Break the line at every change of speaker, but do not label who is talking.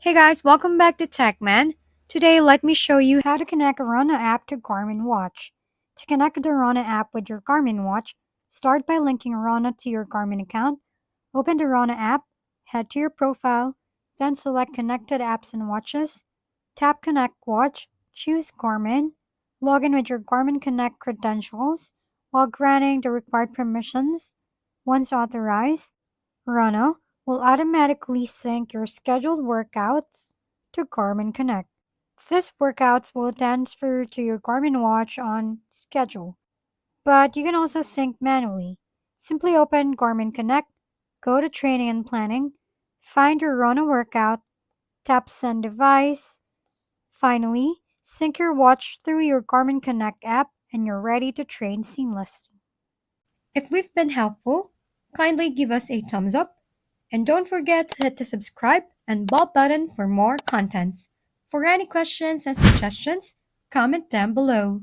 Hey guys, welcome back to TechMan. Today, let me show you how to connect a Runna app to Garmin Watch. To connect the Runna app with your Garmin Watch, start by linking Runna to your Garmin account. Open the Runna app, head to your profile, then select Connected Apps and Watches. Tap Connect Watch, choose Garmin, log in with your Garmin Connect credentials while granting the required permissions. Once authorized, Runna will automatically sync your scheduled workouts to Garmin Connect. These workouts will transfer to your Garmin watch on schedule, but you can also sync manually. Simply open Garmin Connect, go to Training and Planning, find your Runna workout, tap Send Device. Finally, sync your watch through your Garmin Connect app and you're ready to train seamlessly. If we've been helpful, kindly give us a thumbs up and don't forget to hit the subscribe and bell button for more contents. For any questions and suggestions, comment down below.